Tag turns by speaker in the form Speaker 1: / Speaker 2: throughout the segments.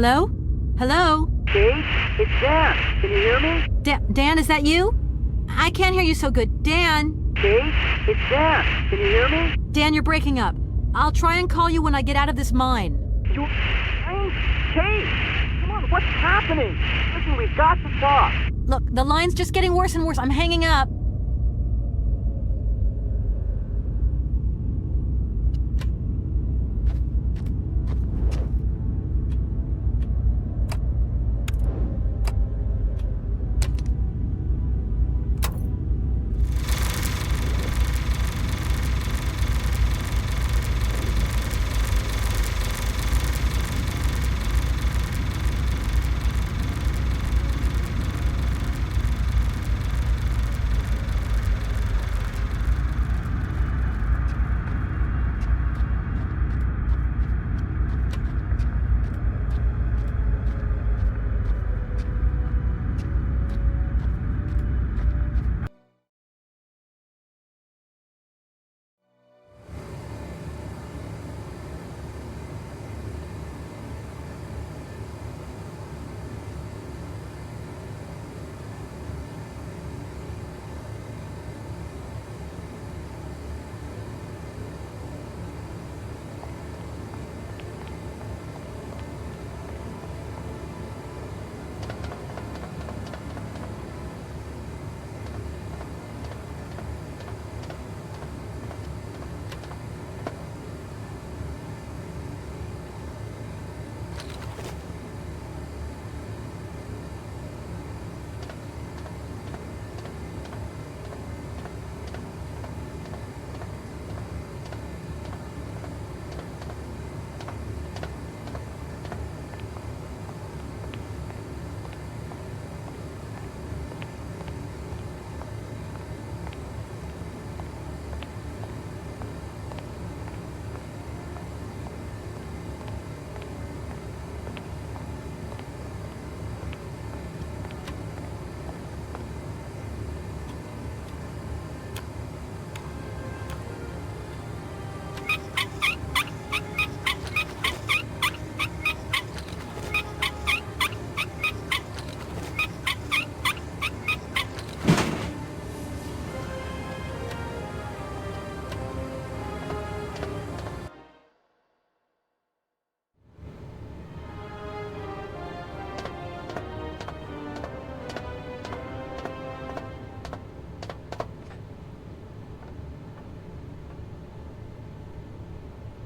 Speaker 1: Hello? Hello?
Speaker 2: Kate? It's Dan. Can you hear me?
Speaker 1: Dan, is that you? I can't hear you so good. Dan?
Speaker 2: Kate? It's Dan. Can you hear me?
Speaker 1: Dan, you're breaking up. I'll try and call you when I get out of this mine.
Speaker 2: Kate! Come on, what's happening? Listen, we've got to talk.
Speaker 1: Look, the line's just getting worse and worse. I'm hanging up.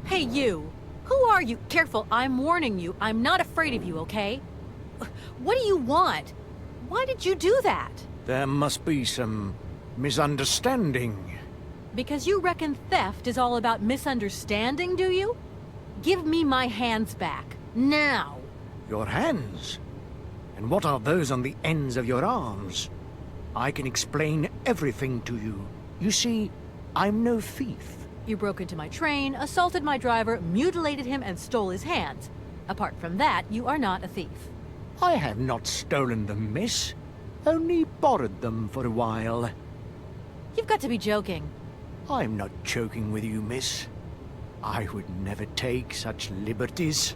Speaker 1: Hey, you! Who are you? Careful, I'm warning you. I'm not afraid of you, okay? What do you want? Why did you do that?
Speaker 3: There must be some misunderstanding.
Speaker 1: Because you reckon theft is all about misunderstanding, do you? Give me my hands back. Now!
Speaker 3: Your hands? And what are those on the ends of your arms? I can explain everything to you. You see, I'm no thief.
Speaker 1: You broke into my train, assaulted my driver, mutilated him, and stole his hands. Apart from that, you are not a thief.
Speaker 3: I have not stolen them, miss. Only borrowed them for a while.
Speaker 1: You've got to be joking.
Speaker 3: I'm not joking with you, miss. I would never take such liberties.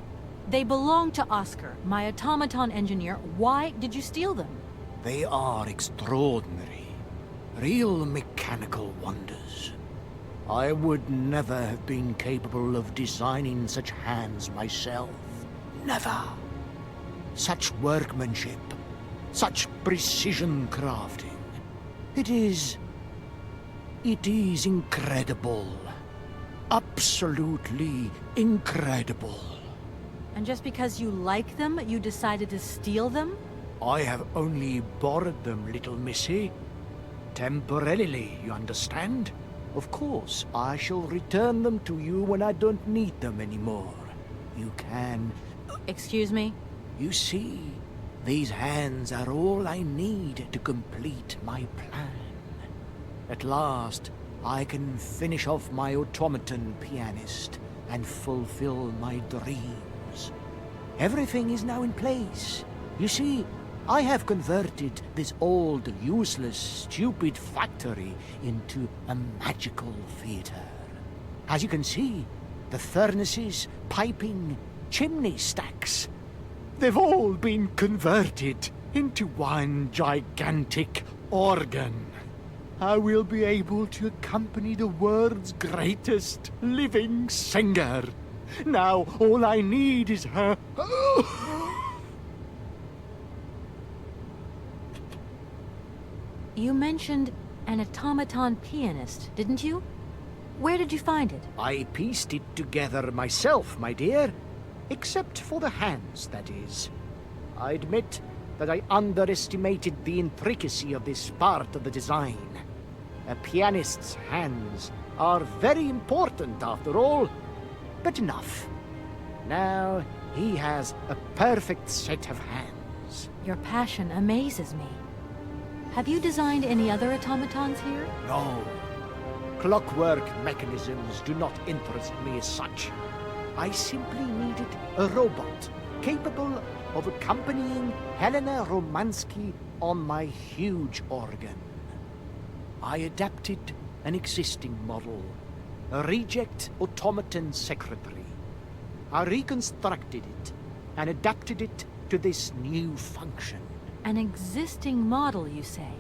Speaker 1: They belong to Oscar, my automaton engineer. Why did you steal them?
Speaker 3: They are extraordinary. Real mechanical wonders. I would never have been capable of designing such hands myself. Never. Such workmanship. Such precision crafting. It is incredible. Absolutely incredible.
Speaker 1: And just because you like them, you decided to steal them?
Speaker 3: I have only borrowed them, little missy. Temporarily, you understand? Of course, I shall return them to you when I don't need them anymore. You can...
Speaker 1: Excuse me?
Speaker 3: You see, these hands are all I need to complete my plan. At last, I can finish off my automaton pianist and fulfill my dreams. Everything is now in place. You see, I have converted this old, useless, stupid factory into a magical theater. As you can see, the furnaces, piping, chimney stacks. They've all been converted into one gigantic organ. I will be able to accompany the world's greatest living singer. Now all I need is her...
Speaker 1: You mentioned an automaton pianist, didn't you? Where did you find it?
Speaker 3: I pieced it together myself, my dear. Except for the hands, that is. I admit that I underestimated the intricacy of this part of the design. A pianist's hands are very important, after all. But enough. Now he has a perfect set of hands.
Speaker 1: Your passion amazes me. Have you designed any other automatons here?
Speaker 3: No. Clockwork mechanisms do not interest me as such. I simply needed a robot capable of accompanying Helena Romanoff on my huge organ. I adapted an existing model, a reject automaton secretary. I reconstructed it and adapted it to this new function.
Speaker 1: An existing model, you say?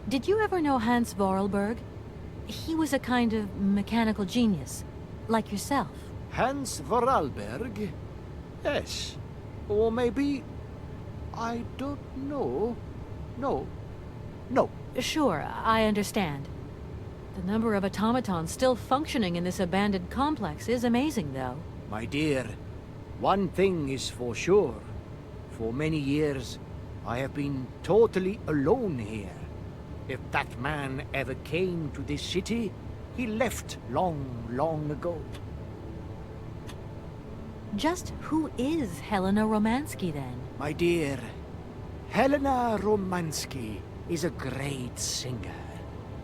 Speaker 1: Did you ever know Hans Vorarlberg? He was a kind of mechanical genius, like yourself.
Speaker 3: Hans Vorarlberg? Yes. Or maybe... I don't know. No.
Speaker 1: Sure, I understand. The number of automatons still functioning in this abandoned complex is amazing, though.
Speaker 3: My dear, one thing is for sure. For many years, I have been totally alone here. If that man ever came to this city, he left long ago.
Speaker 1: Just who is Helena Romanoff, then?
Speaker 3: My dear, Helena Romanoff is a great singer.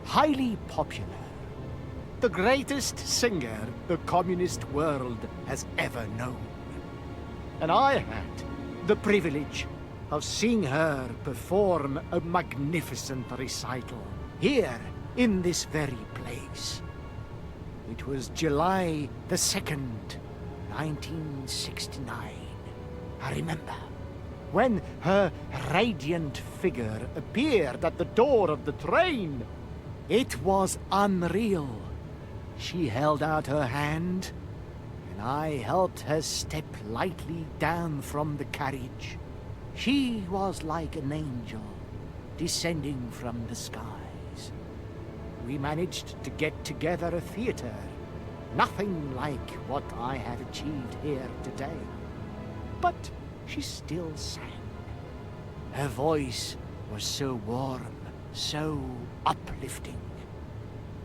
Speaker 3: Highly popular. The greatest singer the communist world has ever known. And I had the privilege of seeing her perform a magnificent recital here in this very place. It was July the 2nd, 1969. I remember when her radiant figure appeared at the door of the train. It was unreal. She held out her hand, and I helped her step lightly down from the carriage. She was like an angel, descending from the skies. We managed to get together a theater, nothing like what I have achieved here today. But she still sang. Her voice was so warm, so uplifting.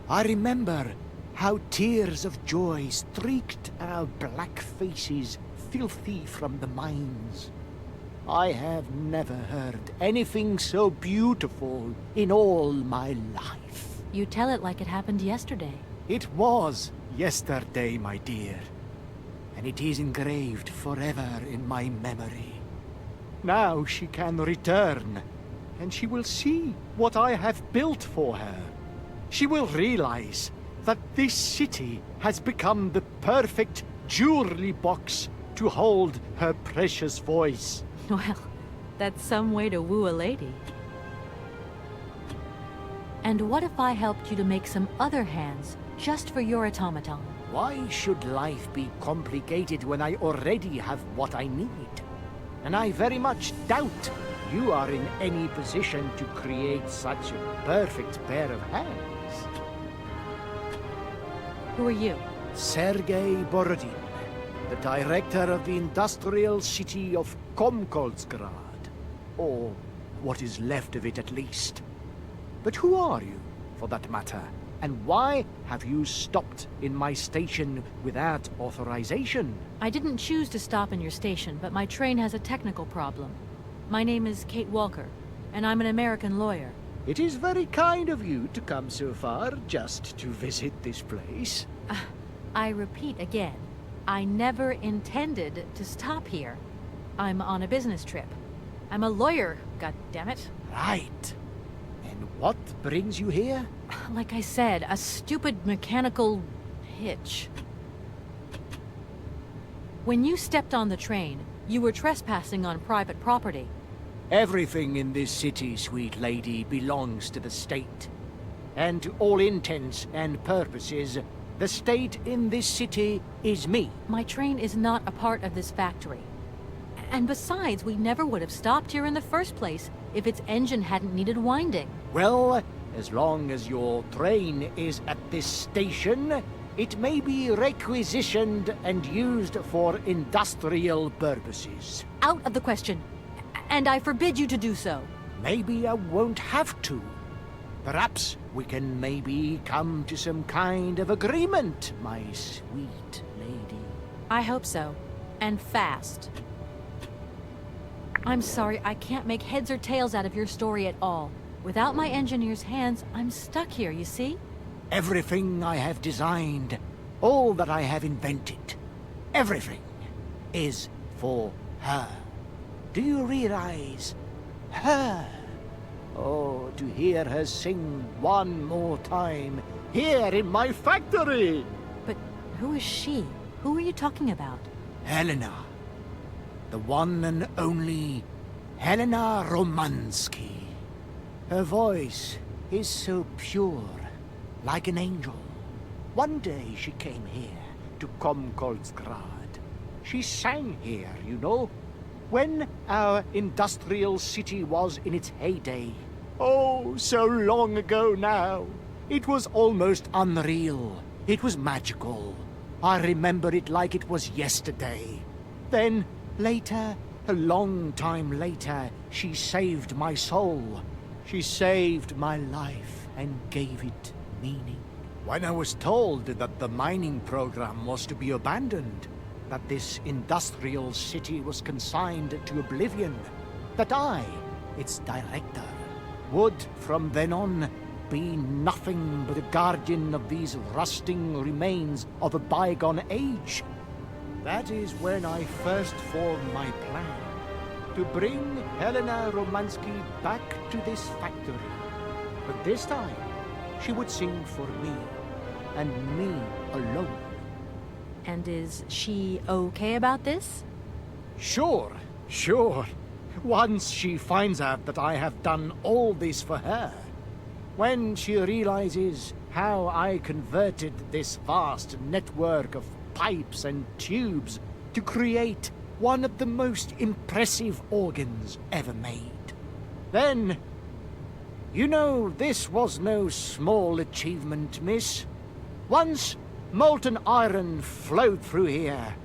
Speaker 3: I remember how tears of joy streaked our black faces, filthy from the mines. I have never heard anything so beautiful in all my life.
Speaker 1: You tell it like it happened yesterday.
Speaker 3: It was yesterday, my dear, and it is engraved forever in my memory. Now she can return, and she will see what I have built for her. She will realize that this city has become the perfect jewelry box to hold her precious voice.
Speaker 1: Well, that's some way to woo a lady. And what if I helped you to make some other hands just for your automaton?
Speaker 3: Why should life be complicated when I already have what I need? And I very much doubt you are in any position to create such a perfect pair of hands.
Speaker 1: Who are you?
Speaker 3: Sergei Borodin, the director of the industrial city of Komkolzgrad. Or what is left of it, at least. But who are you, for that matter? And why have you stopped in my station without authorization?
Speaker 1: I didn't choose to stop in your station, but my train has a technical problem. My name is Kate Walker, and I'm an American lawyer.
Speaker 3: It is very kind of you to come so far just to visit this place.
Speaker 1: I repeat again, I never intended to stop here. I'm on a business trip. I'm a lawyer, goddammit.
Speaker 3: Right. And what brings you here?
Speaker 1: Like I said, a stupid mechanical hitch. When you stepped on the train, You were trespassing on private property.
Speaker 3: Everything in this city, sweet lady, belongs to the state. And to all intents and purposes, the state in this city is me.
Speaker 1: My train is not a part of this factory. And besides, we never would have stopped here in the first place if its engine hadn't needed winding.
Speaker 3: Well, as long as your train is at this station, it may be requisitioned and used for industrial purposes.
Speaker 1: Out of the question. And I forbid you to do so.
Speaker 3: Maybe I won't have to. Perhaps we can maybe come to some kind of agreement, my sweet lady.
Speaker 1: I hope so. And fast. I'm sorry, I can't make heads or tails out of your story at all. Without my engineer's hands, I'm stuck here, you see?
Speaker 3: Everything I have designed, all that I have invented, everything is for her. Do you realize? Her. Oh, to hear her sing one more time, here in my factory!
Speaker 1: But who is she? Who are you talking about?
Speaker 3: Helena. The one and only Helena Romansky. Her voice is so pure, like an angel. One day she came here to Komkolsgrad. She sang here, you know, when our industrial city was in its heyday. Oh, so long ago now. It was almost unreal. It was magical. I remember it like it was yesterday. Then, later, a long time later, she saved my soul. She saved my life and gave it meaning. When I was told that the mining program was to be abandoned, that this industrial city was consigned to oblivion, that I, its director, would from then on be nothing but a guardian of these rusting remains of a bygone age. That is when I first formed my plan to bring Helena Romansky back to this factory. But this time, she would sing for me, and me alone.
Speaker 1: And is she okay about this?
Speaker 3: Sure, sure. Once she finds out that I have done all this for her, when she realizes how I converted this vast network of pipes and tubes to create one of the most impressive organs ever made, then, you know, this was no small achievement, miss. Once molten iron flowed through here.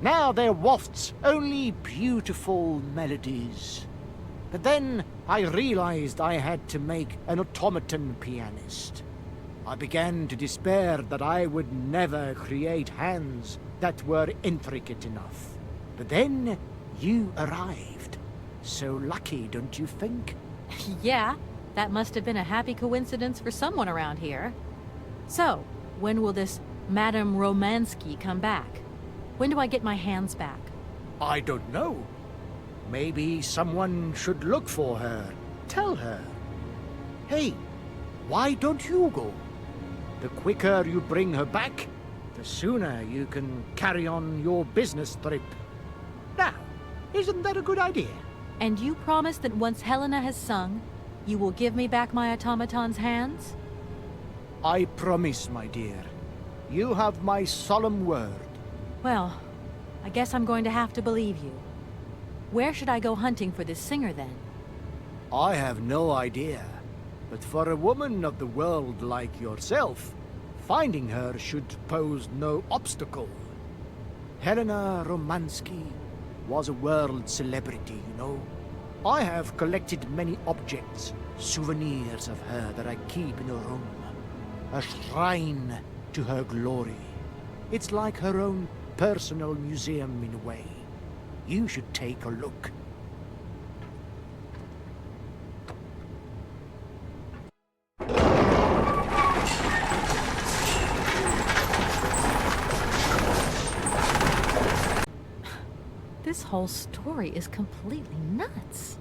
Speaker 3: Now there wafts only beautiful melodies. But then I realized I had to make an automaton pianist. I began to despair that I would never create hands that were intricate enough. But then you arrived. So lucky, don't you think?
Speaker 1: Yeah, that must have been a happy coincidence for someone around here. So, when will this Madame Romansky come back? When do I get my hands back?
Speaker 3: I don't know. Maybe someone should look for her. Tell her. Hey, why don't you go? The quicker you bring her back, the sooner you can carry on your business trip. Now, isn't that a good idea?
Speaker 1: And you promise that once Helena has sung, you will give me back my automaton's hands?
Speaker 3: I promise, my dear. You have my solemn word.
Speaker 1: Well, I guess I'm going to have to believe you. Where should I go hunting for this singer, then?
Speaker 3: I have no idea. But for a woman of the world like yourself, finding her should pose no obstacle. Helena Romansky was a world celebrity, you know. I have collected many objects, souvenirs of her that I keep in a room. A shrine to her glory. It's like her own personal museum in a way. You should take a look.
Speaker 1: This whole story is completely nuts.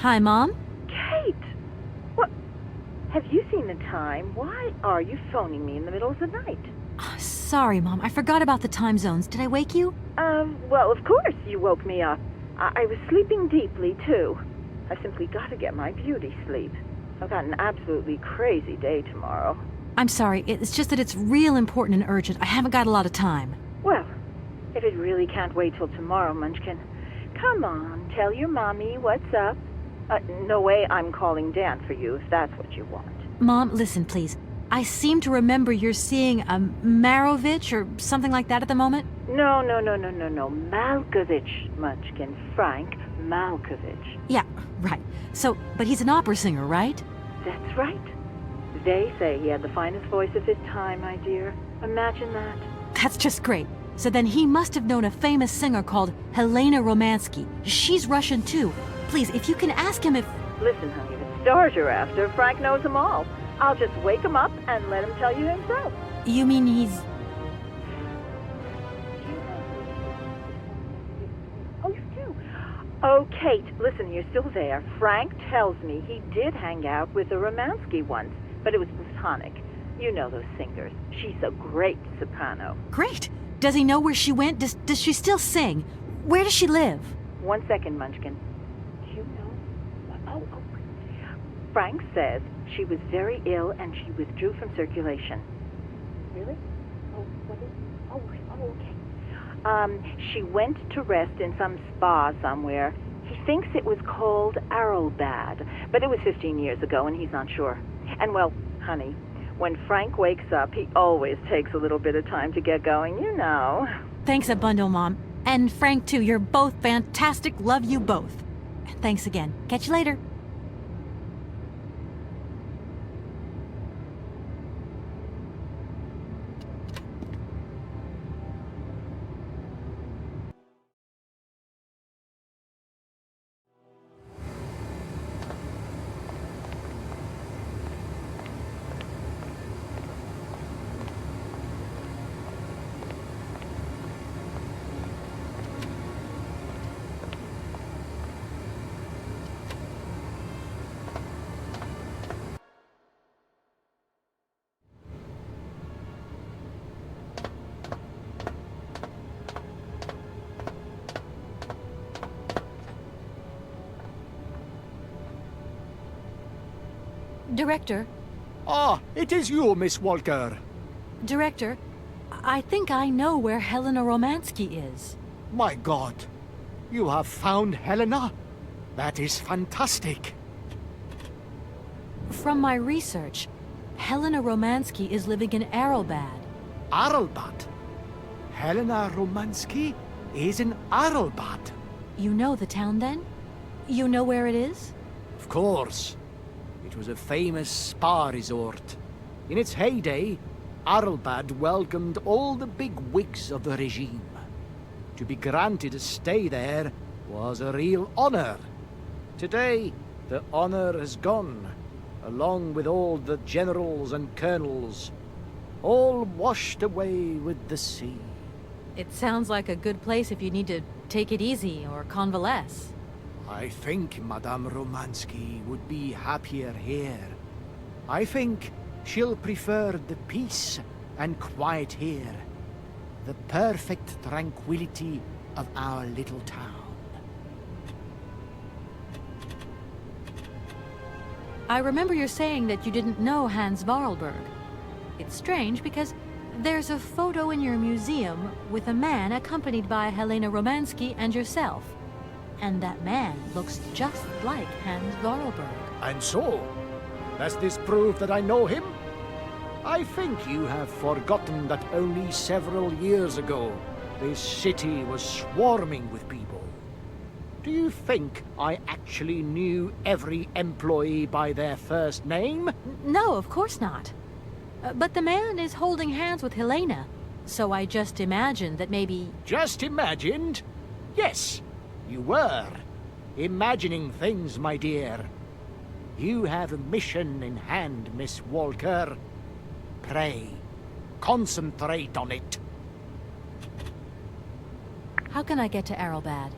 Speaker 1: Hi, Mom?
Speaker 4: Kate! What? Have you seen the time? Why are you phoning me in the middle of the night?
Speaker 1: Sorry, Mom. I forgot about the time zones. Did I wake you?
Speaker 4: Well, of course you woke me up. I was sleeping deeply, too. I simply got to get my beauty sleep. I've got an absolutely crazy day tomorrow.
Speaker 1: I'm sorry. It's just that it's real important and urgent. I haven't got a lot of time.
Speaker 4: Well, if it really can't wait till tomorrow, Munchkin, come on, tell your mommy what's up. No way I'm calling Dan for you if that's what you want.
Speaker 1: Mom, listen, please. I seem to remember you're seeing a Marovich or something like that at the moment.
Speaker 4: No. Malkovich, Munchkin. Frank Malkovich.
Speaker 1: Yeah, right. So, but he's an opera singer, right?
Speaker 4: That's right. They say he had the finest voice of his time, my dear. Imagine that.
Speaker 1: That's just great. So then he must have known a famous singer called Helena Romanoff. She's Russian too. Please, if you can ask him if...
Speaker 4: Listen, honey, if it's stars you're after, Frank knows them all. I'll just wake him up and let him tell you himself.
Speaker 1: You mean he's...
Speaker 4: Oh, you do? Oh, Kate, listen, you're still there. Frank tells me he did hang out with a Romansky once, but it was platonic. You know those singers. She's a great soprano.
Speaker 1: Great! Does he know where she went? Does she still sing? Where does she live?
Speaker 4: 1 second, Munchkin. Do you know? Oh. Frank says she was very ill and she withdrew from circulation. Really? Oh, what is? Oh, okay. She went to rest in some spa somewhere. He thinks it was called Aralbad, but it was 15 years ago and he's not sure. And well, honey, when Frank wakes up, he always takes a little bit of time to get going, you know.
Speaker 1: Thanks a bundle, Mom. And Frank, too. You're both fantastic. Love you both. Thanks again. Catch you later. Director.
Speaker 3: Ah, it is you, Miss Walker.
Speaker 1: Director, I think I know where Helena Romanoff is.
Speaker 3: My God, you have found Helena? That is fantastic.
Speaker 1: From my research, Helena Romanoff is living in Aralbad.
Speaker 3: Aralbad? Helena Romanoff is in Aralbad?
Speaker 1: You know the town, then? You know where it is?
Speaker 3: Of course. It was a famous spa resort. In its heyday, Aralbad welcomed all the big wigs of the regime. To be granted a stay there was a real honor. Today, the honor has gone, along with all the generals and colonels, all washed away with the sea.
Speaker 1: It sounds like a good place if you need to take it easy or convalesce.
Speaker 3: I think Madame Romansky would be happier here. I think she'll prefer the peace and quiet here, the perfect tranquility of our little town.
Speaker 1: I remember you saying that you didn't know Hans Aralbad. It's strange because there's a photo in your museum with a man accompanied by Helena Romanoff and yourself. And that man looks just like Hans Aralbad.
Speaker 3: And so, does this prove that I know him? I think you have forgotten that only several years ago, this city was swarming with people. Do you think I actually knew every employee by their first name?
Speaker 1: No, of course not. But the man is holding hands with Helena, so I just imagined that maybe...
Speaker 3: Just imagined? Yes. You were imagining things, my dear. You have a mission in hand, Miss Walker. Pray, concentrate on it.
Speaker 1: How can I get to Aralbad?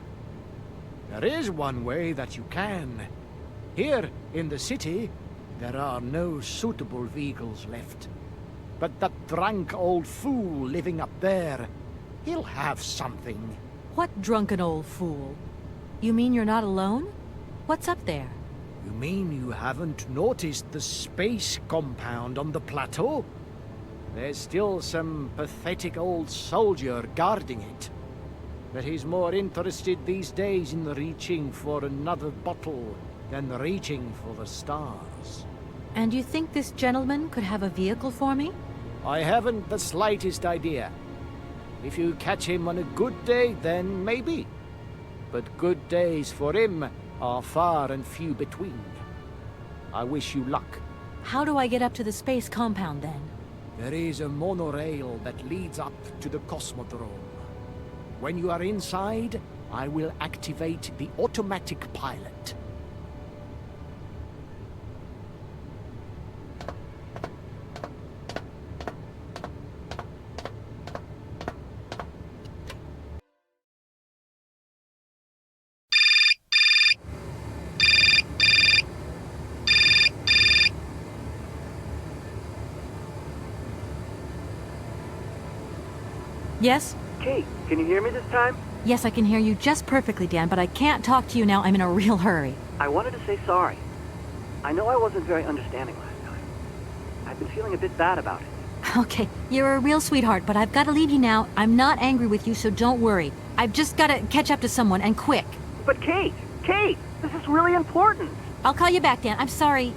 Speaker 3: There is one way that you can. Here, in the city, there are no suitable vehicles left. But that drunk old fool living up there, he'll have something.
Speaker 1: What drunken old fool? You mean you're not alone? What's up there?
Speaker 3: You mean you haven't noticed the space compound on the plateau? There's still some pathetic old soldier guarding it. But he's more interested these days in reaching for another bottle than reaching for the stars.
Speaker 1: And you think this gentleman could have a vehicle for me?
Speaker 3: I haven't the slightest idea. If you catch him on a good day, then maybe. But good days for him are far and few between. I wish you luck.
Speaker 1: How do I get up to the space compound then?
Speaker 3: There is a monorail that leads up to the Cosmodrome. When you are inside, I will activate the automatic pilot.
Speaker 1: Yes?
Speaker 2: Kate, can you hear me this time?
Speaker 1: Yes, I can hear you just perfectly, Dan, but I can't talk to you now. I'm in a real hurry.
Speaker 2: I wanted to say sorry. I know I wasn't very understanding last time. I've been feeling a bit bad about it.
Speaker 1: Okay, you're a real sweetheart, but I've got to leave you now. I'm not angry with you, so don't worry. I've just got to catch up to someone, and quick.
Speaker 2: But Kate, this is really important.
Speaker 1: I'll call you back, Dan. I'm sorry.